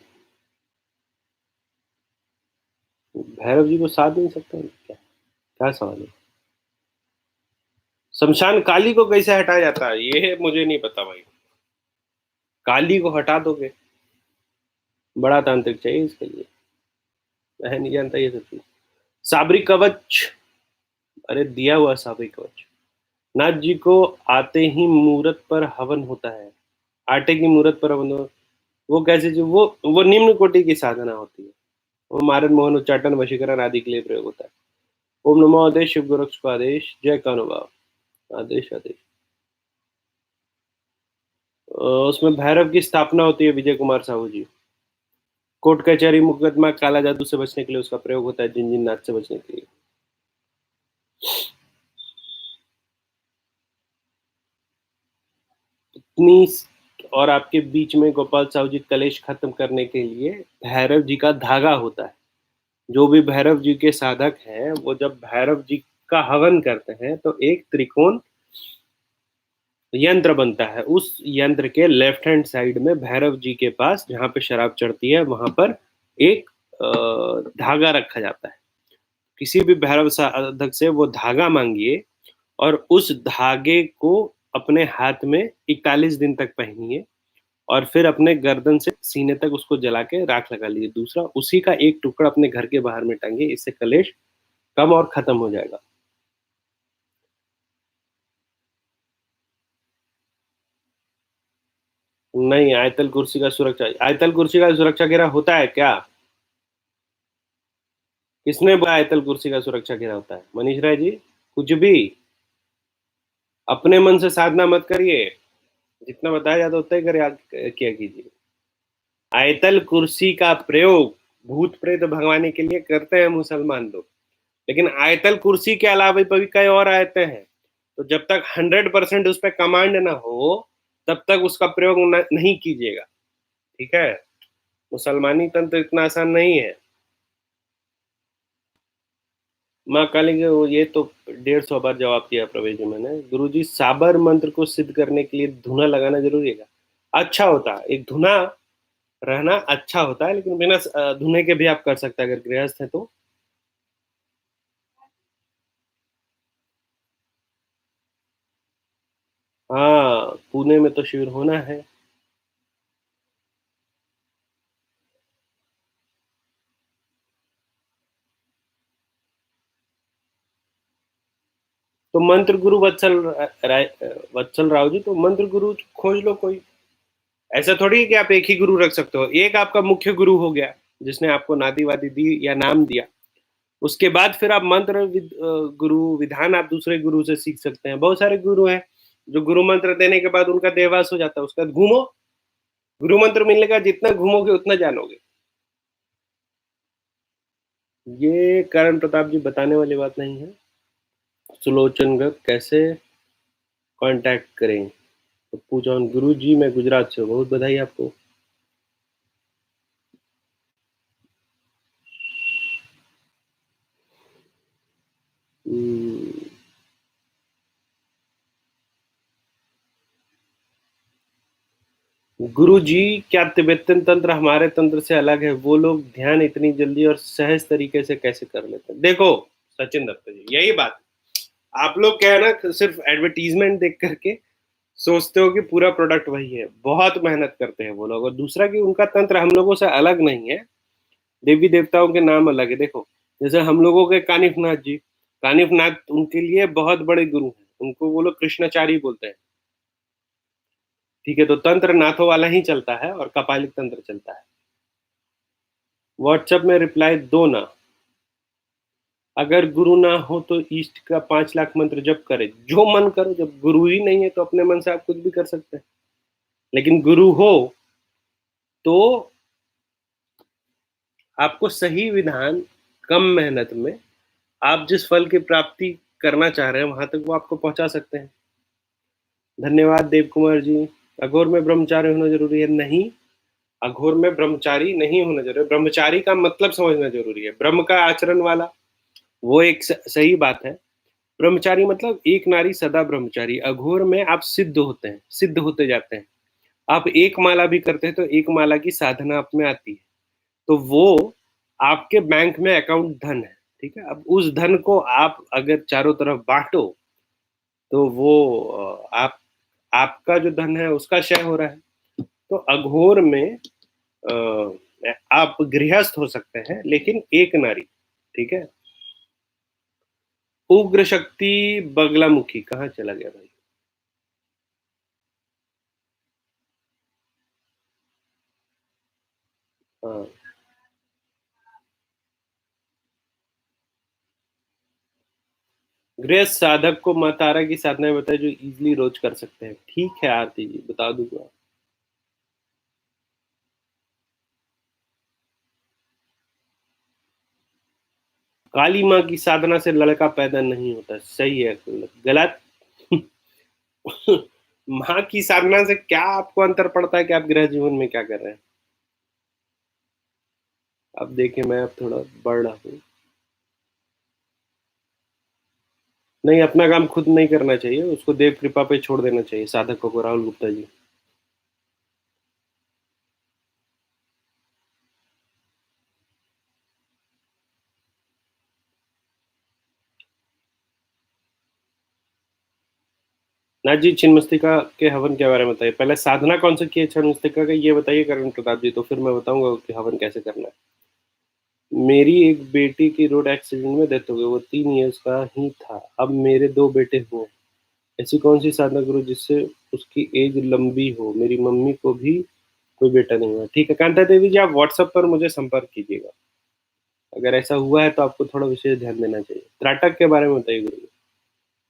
भैरव जी को साध नहीं सकते हैं क्या? क्या सवाल है? शमशान काली को कैसे हटाया जाता है? ये मुझे नहीं पता भाई। काली को हटा दोगे? बड़ा तांत्रिक चाहिए इसके लिए। मैं नहीं जानता ये सब चीज। साबरी कवच। अरे दिया हुआ साबरी कवच। नाथ जी को आते ही मूरत पर हवन होता है। आटे की मूरत पर हवन वो कैसे जी? वो निम्न कोटि की साधना होती है। वो मारन मोहन उच्चाटन वशीकरण आदि के लिए प्रयोग होता है। ओम नमो आदेश शिव गोरक्ष को आदेश जय कानुभाव। आदेश आदेश। उसमें भैरव की स्थापना होती है विजय कुमार साहू जी। कोर्ट कचहरी मुकदमा काला जादू से बचने के लिए उसका प्रयोग होता है, जिन जिन नाच से बचने के लिए। इतनी और आपके बीच में गोपाल साहू जी कलेश खत्म करने के लिए भैरव जी का धागा होता है। जो भी भैरव जी के साधक हैं वो जब भैरव जी का हवन करते हैं तो एक त्रिकोण यंत्र बनता है। उस यंत्र के लेफ्ट हैंड साइड में भैरव जी के पास जहां पे शराब चढ़ती है वहां पर एक धागा रखा जाता है। किसी भी भैरव साधक से वो धागा मांगिए और उस धागे को अपने हाथ में 41 दिन तक पहनिए और फिर अपने गर्दन से सीने तक उसको जला के राख लगा लीजिए। दूसरा उसी का एक टुकड़ा अपने घर के बाहर में टांगिए। इससे कलेश कम और खत्म हो जाएगा। नहीं, आयतल कुर्सी का सुरक्षा, आयतल कुर्सी का सुरक्षा घेरा होता है क्या? किसने बोला आयतल कुर्सी का सुरक्षा घेरा होता है? मनीष राय जी कुछ भी। अपने मन से साधना मत करिए। जितना बताया जाता है उतना ही किया कीजिए। आयतल कुर्सी का प्रयोग भूत प्रेत भगवाने के लिए करते हैं मुसलमान लोग। लेकिन आयतल कुर्सी के अलावा भी कई और आयतें हैं। तो जब तक 100% उस पर कमांड ना हो तब तक उसका प्रयोग नहीं कीजिएगा। ठीक है? मुसलमानी तंत्र इतना आसान नहीं है। माँ काली के ये तो 150 बार जवाब दिया प्रवेश जी मैंने। गुरुजी साबर मंत्र को सिद्ध करने के लिए धुना लगाना जरूरी है क्या? अच्छा होता है, एक धुना रहना अच्छा होता है, लेकिन बिना धुने के भी आप कर सकते हैं अगर गृहस्थ है तो। हाँ, पुणे में तो शिविर होना है। तो मंत्र गुरु वत्सल राव जी, तो मंत्र गुरु खोज लो कोई। ऐसा थोड़ी है कि आप एक ही गुरु रख सकते हो। एक आपका मुख्य गुरु हो गया जिसने आपको नादी वादी दी या नाम दिया। उसके बाद फिर आप गुरु विधान आप दूसरे गुरु से सीख सकते हैं। बहुत सारे गुरु हैं जो गुरु मंत्र देने के बाद उनका देहवास हो जाता है। उसका घूमो, गुरु मंत्र मिलने का जितना घूमोगे उतना जानोगे। ये करण प्रताप जी बताने वाली बात नहीं है। सुलोचन गर्ग कैसे कांटेक्ट करें? तो पूछा गुरु जी मैं गुजरात से हूँ, बहुत बधाई आपको। हम्म, गुरु जी क्या तिब्बतन तंत्र हमारे तंत्र से अलग है? वो लोग ध्यान इतनी जल्दी और सहज तरीके से कैसे कर लेते हैं? देखो सचिन दत्त जी, यही बात। आप लोग क्या है ना, सिर्फ एडवर्टीजमेंट देख करके सोचते हो कि पूरा प्रोडक्ट वही है। बहुत मेहनत करते हैं वो लोग। और दूसरा कि उनका तंत्र हम लोगों से अलग नहीं है। देवी देवताओं के नाम अलग है। देखो जैसे हम लोगों के कानिफनाथ जी, कानिफनाथ उनके लिए बहुत बड़े गुरु हैं। उनको वो लोग कृष्णाचारी बोलते हैं। ठीक है? तो तंत्र नाथों वाला ही चलता है और कपालिक तंत्र चलता है। व्हाट्सएप में रिप्लाई दो ना। अगर गुरु ना हो तो ईस्ट का 5 लाख मंत्र जप करे, जो मन करो। जब गुरु ही नहीं है तो अपने मन से आप कुछ भी कर सकते हैं। लेकिन गुरु हो तो आपको सही विधान कम मेहनत में आप जिस फल की प्राप्ति करना चाह रहे हैं वहां तक वो आपको पहुंचा सकते हैं। धन्यवाद देव कुमार जी। अघोर में ब्रह्मचारी होना जरूरी है? नहीं, अघोर में ब्रह्मचारी नहीं होना जरूरी है। ब्रह्मचारी का मतलब समझना जरूरी है। ब्रह्म का आचरण वाला वो एक सही बात है। ब्रह्मचारी मतलब एक नारी सदा ब्रह्मचारी। अघोर में आप सिद्ध होते हैं, सिद्ध होते जाते हैं। आप एक माला भी करते हैं तो एक माला की साधना आप में आती है। तो वो आपके बैंक में अकाउंट धन है, ठीक है? अब उस धन को आप अगर चारों तरफ बाँटो, तो वो आप आपका जो धन है उसका क्षय हो रहा है। तो अघोर में आप गृहस्थ हो सकते हैं, लेकिन एक नारी, ठीक है? उग्र शक्ति बगलामुखी कहाँ चला गया भाई? हाँ, गृहस्थ साधक को माँ तारा की साधनाएँ बताएँ जो ईज़िली रोज़ कर सकते हैं। ठीक है आरती जी, बता दूँगा। काली माँ की साधना से लड़का पैदा नहीं होता। सही है, गलत। माँ की साधना से क्या आपको अंतर पड़ता है कि आप गृह जीवन में क्या कर रहे हैं? अब देखिए मैं अब थोड़ा बढ़ रहा हूँ। नहीं, अपना काम खुद नहीं करना चाहिए, उसको देव कृपा पे छोड़ देना चाहिए साधकों को, राहुल गुप्ता जी। नाथ जी, छिन्नमस्तिका के हवन के बारे में बताइए। पहले साधना कौन सी की है छिन्नमस्तिका की ये बताइए करण प्रताप जी, तो फिर मैं बताऊँगा कि हवन कैसे करना है। मेरी एक बेटी की रोड एक्सीडेंट में डेथ हो गई, वो 3 इयर्स का ही था। अब मेरे 2 बेटे हुए। ऐसी कौन-सी साधना करूँ जिससे उसकी एज लंबी हो? मेरी मम्मी को भी कोई बेटा नहीं हुआ। ठीक है, कांता देवी जी आप व्हाट्सएप पर मुझे संपर्क कीजिएगा। अगर ऐसा हुआ है तो आपको थोड़ा विशेष ध्यान देना चाहिए। त्राटक के बारे में बताइए गुरुजी।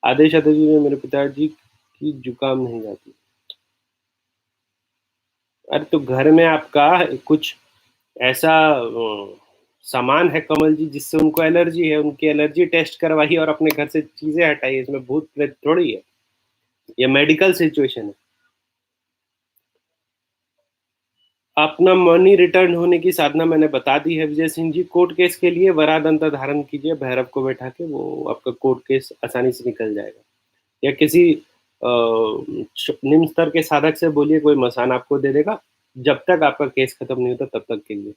आदेश आदेश जी में मेरे पिताजी की जुकाम नहीं जाती। अरे तो घर में आपका कुछ ऐसा सामान है कमल जी जिससे उनको एलर्जी है, उनकी एलर्जी टेस्ट करवाइए और अपने घर से चीज़ें हटाइए, इसमें भूत-प्रेत थोड़ी है। ये मेडिकल सिचुएशन है। अपना मनी रिटर्न होने की साधना मैंने बता दी है विजय सिंह जी। कोर्ट केस के लिए वरादंता धारण कीजिए भैरव को बैठा के, वो आपका कोर्ट केस आसानी से निकल जाएगा। या किसी निम्न स्तर के साधक से बोलिए कोई मसान आपको दे देगा, जब तक आपका केस खत्म नहीं होता तब तक के लिए।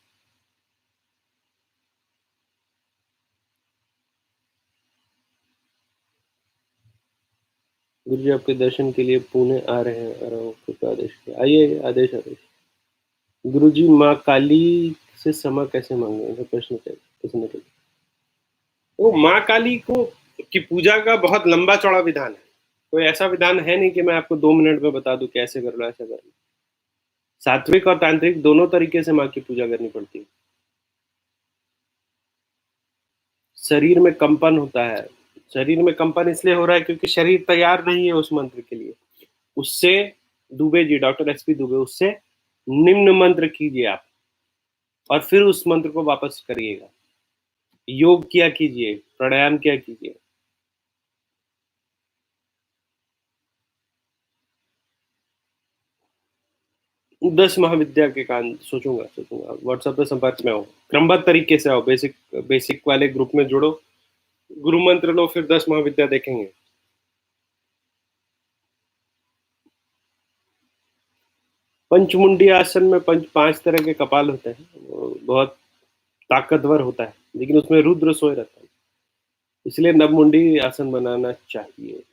गुरुजी आपके दर्शन के लिए पुणे आ रहा हूँ, कृपया आदेश कीजिए। आइए, आदेश आदेश। गुरुजी माँ काली से क्षमा कैसे माँगे? ऐसा प्रश्न कैसे निकले? वो माँ काली को की पूजा का बहुत लंबा चौड़ा विधान है। कोई ऐसा विधान है नहीं कि मैं आपको 2 मिनट में बता दूँ कि ऐसे कर लो, ऐसे कर लो। सात्विक और तांत्रिक दोनों तरीके से माँ की पूजा करनी पड़ती है। शरीर में कंपन होता है। शरीर में कंपन इसलिए हो रहा है क्योंकि शरीर तैयार नहीं है उस मंत्र के लिए। उससे दुबे जी, डॉक्टर एसपी दुबे, उससे निम्न मंत्र कीजिए आप और फिर उस मंत्र को वापस करिएगा। योग किया कीजिए, प्राणायाम किया कीजिए। 10 महाविद्या के कान सोचूँगा, सोचूँगा। व्हाट्सएप पे संपर्क में आओ। क्रमबद्ध तरीके से आओ, बेसिक बेसिक वाले ग्रुप में जुड़ो, गुरु मंत्र लो, फिर 10 महाविद्या देखेंगे। पंचमुंडी आसन में पंच 5 तरह के कपाल होते हैं। वो बहुत ताकतवर होता है, लेकिन उसमें रुद्र सोए रहता है। इसलिए नवमुंडी आसन बनाना चाहिए।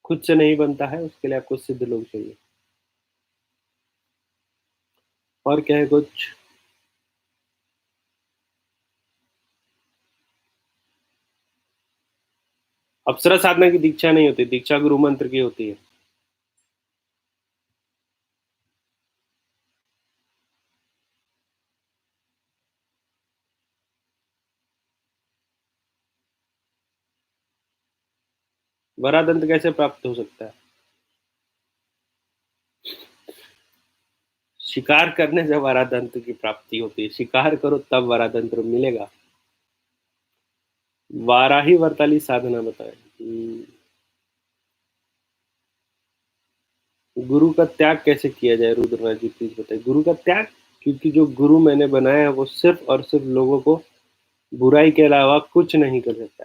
खुद से नहीं बनता है, उसके लिए आपको सिद्ध लोग चाहिए। और क्या है कुछ? अप्सरा साधना की दीक्षा नहीं होती, दीक्षा गुरु मंत्र की होती है। वरादंत कैसे प्राप्त हो सकता है? शिकार करने से वरादंत की प्राप्ति होती है। शिकार करो तब वरादंत्र मिलेगा। वाराही वर्ताली साधना बताएं। गुरु का त्याग कैसे किया जाए? रुद्रनाथ जी प्लीज बताइए। गुरु का त्याग, क्योंकि जो गुरु मैंने बनाया है वो सिर्फ और सिर्फ लोगों को बुराई के अलावा कुछ नहीं कर सकता।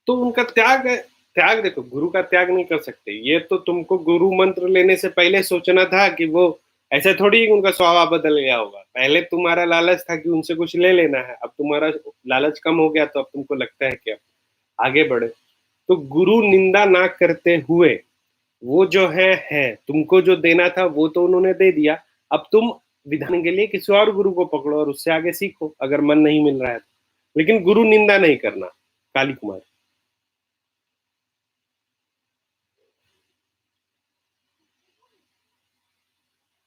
तो उनका त्याग है। त्याग देखो, गुरु का त्याग नहीं कर सकते। ये तो तुमको गुरु मंत्र लेने से पहले सोचना था कि वो ऐसे थोड़ी उनका स्वभाव बदल गया होगा। पहले तुम्हारा लालच था कि उनसे कुछ ले लेना है, अब तुम्हारा लालच कम हो गया तो अब तुमको लगता है कि अब आगे बढ़े। तो गुरु निंदा ना करते हुए वो जो है तुमको जो देना था वो तो उन्होंने दे दिया। अब तुम विधान के लिए किसी और गुरु को पकड़ो और उससे आगे सीखो, अगर मन नहीं मिल रहा है तो। लेकिन गुरु निंदा नहीं करना। काली कुमार।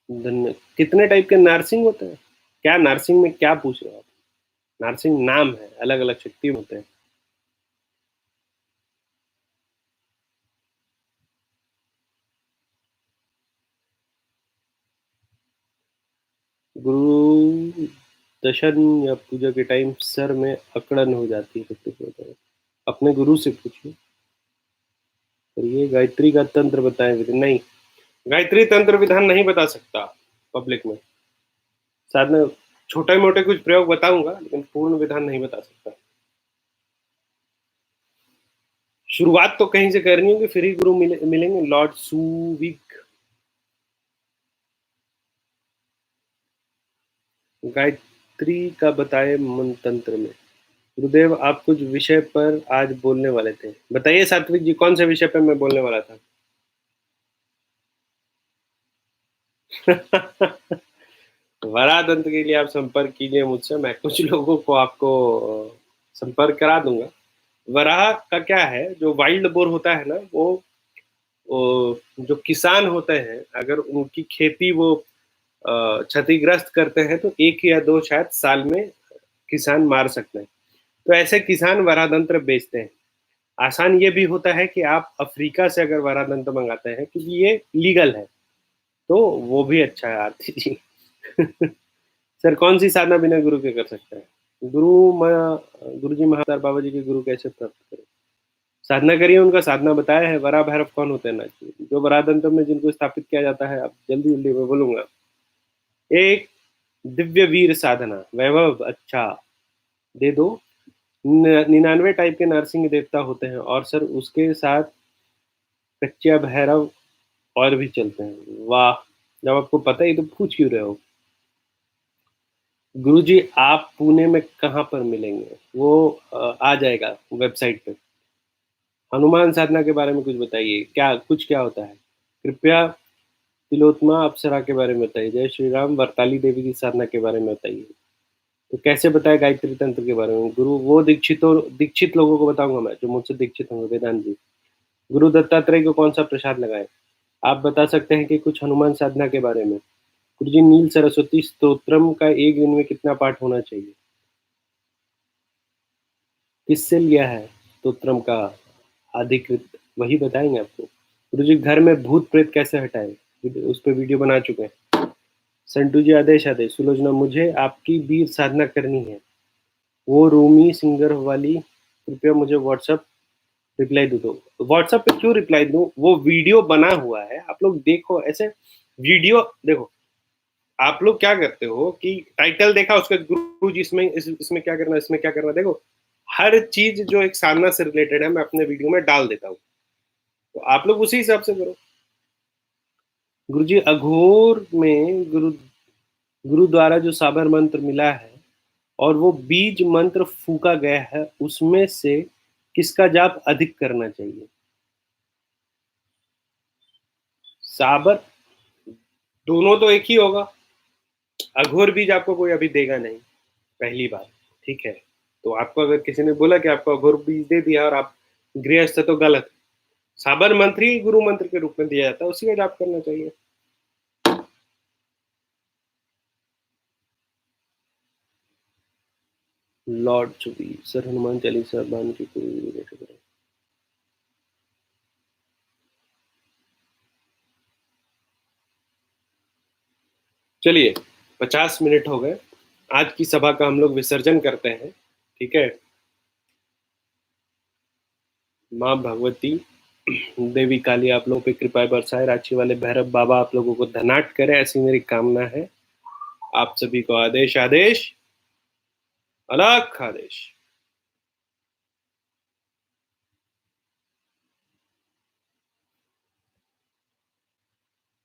धन्य। कितने टाइप के नारसिंह होते हैं? क्या नारसिंह में क्या पूछ रहे हो आप? नारसिंह नाम है, अलग अलग शक्ति होते हैं। गुरु दर्शन या पूजा के टाइम सर में अकड़न हो जाती है, तो कुछ होता है। अपने गुरु से पूछिए। और ये गायत्री का तंत्र बताएं विधि नहीं। गायत्री तंत्र विधान नहीं बता सकता पब्लिक में। साधना छोटे मोटे कुछ प्रयोग बताऊंगा, लेकिन पूर्ण विधान नहीं बता सकता। शुरुआत तो कहीं से करनी होगी, फिर ही गुरु मिलेंगे। लॉर्ड सुविक। गायत्री का बताए मन तंत्र में। गुरुदेव आप कुछ विषय पर आज बोलने वाले थे, बताइए सात्विक जी, कौन से विषय पर मैं बोलने वाला था? वराह तंत्र के लिए आप संपर्क कीजिए मुझसे, मैं कुछ लोगों को आपको संपर्क करा दूंगा। वराह का क्या है, जो वाइल्ड बोर होता है ना, वो जो किसान होते हैं, अगर उनकी खेती वो क्षतिग्रस्त करते हैं तो एक या दो शायद साल में किसान मार सकते हैं। तो ऐसे किसान वरातंत्र बेचते हैं। आसान ये भी होता है कि आप अफ्रीका से अगर वरातंत्र मंगाते हैं, क्योंकि ये लीगल है, तो वो भी अच्छा है आरती जी। सर कौन सी साधना बिना गुरु के कर सकते हैं? गुरु गुरु जी महातार बाबा जी के गुरु कैसे प्राप्त करें? साधना करिए, उनका साधना बताया है। वरा भैरव कौन होते हैं ना, जो वरातंत्र में जिनको स्थापित किया जाता है, अब जल्दी जल्दी मैं बोलूंगा। एक दिव्य वीर साधना वैभव अच्छा दे दो। 99 टाइप के नरसिंह देवता होते हैं, और सर उसके साथ कच्चा भैरव और भी चलते हैं। वाह, जब आपको पता ही तो पूछ क्यों रहे हो? गुरुजी आप पुणे में कहाँ पर मिलेंगे? वो आ जाएगा वेबसाइट पे। हनुमान साधना के बारे में कुछ बताइए, क्या कुछ क्या होता है? कृपया तिलोत्तमा अप्सरा के बारे में बताइए। जय श्री राम। वरताली देवी की साधना के बारे में बताइए। तो कैसे बताए गायत्री तंत्र के बारे में? गुरु वो दीक्षित लोगों को बताऊंगा मैं, जो मुझसे दीक्षित होंगे। वेदांत जी। गुरु दत्तात्रेय को कौन सा प्रसाद लगाए? आप बता सकते हैं कि कुछ हनुमान साधना के बारे में? गुरुजी नील सरस्वती स्तोत्रम का एक दिन में कितना पाठ होना चाहिए? किससे लिया है स्तोत्रम का अधिकृत? वही बताएंगे आपको। गुरुजी घर में भूत प्रेत कैसे हटाए? उस पर वीडियो बना चुके हैं। संटू जी आदेश आदेश। सुलोचना मुझे आपकी भी साधना करनी है, वो रूमी सिंगर वाली। कृपया मुझे व्हाट्सएप रिप्लाई दो। व्हाट्सएप पे क्यों रिप्लाई दूं? वो वीडियो बना हुआ है, आप लोग देखो। ऐसे वीडियो देखो। आप लोग क्या करते हो कि टाइटल देखा उसके, गुरु जी इसमें क्या करना, इसमें क्या करना, देखो हर चीज जो एक साधना से रिलेटेड है मैं अपने वीडियो में डाल देता हूँ, तो आप लोग उसी हिसाब से करो। गुरु जी अघोर में गुरु द्वारा जो साबर मंत्र मिला है और वो बीज मंत्र फूका गया है, उसमें से किसका जाप अधिक करना चाहिए? साबर दोनों तो एक ही होगा। अघोर बीज आपको कोई अभी देगा नहीं, पहली बात। ठीक है, तो आपको अगर किसी ने बोला कि आपको अघोर बीज दे दिया और आप गृहस्थ है, तो गलत है। साबर मंत्र ही गुरु मंत्र के रूप में दिया जाता है, उसी का जाप करना चाहिए। Lord chubby sir Hanuman Chalisa बांध के कोई कैसे करें? चलिए, 50 मिनट हो गए। आज की सभा का हम लोग विसर्जन करते हैं। ठीक है। माँ भगवती देवी काली आप लोगों पे कृपा बरसाए, रांची वाले भैरव बाबा आप लोगों को धनाट करे, ऐसी मेरी कामना है। आप सभी को आदेश आदेश, अलग आदेश।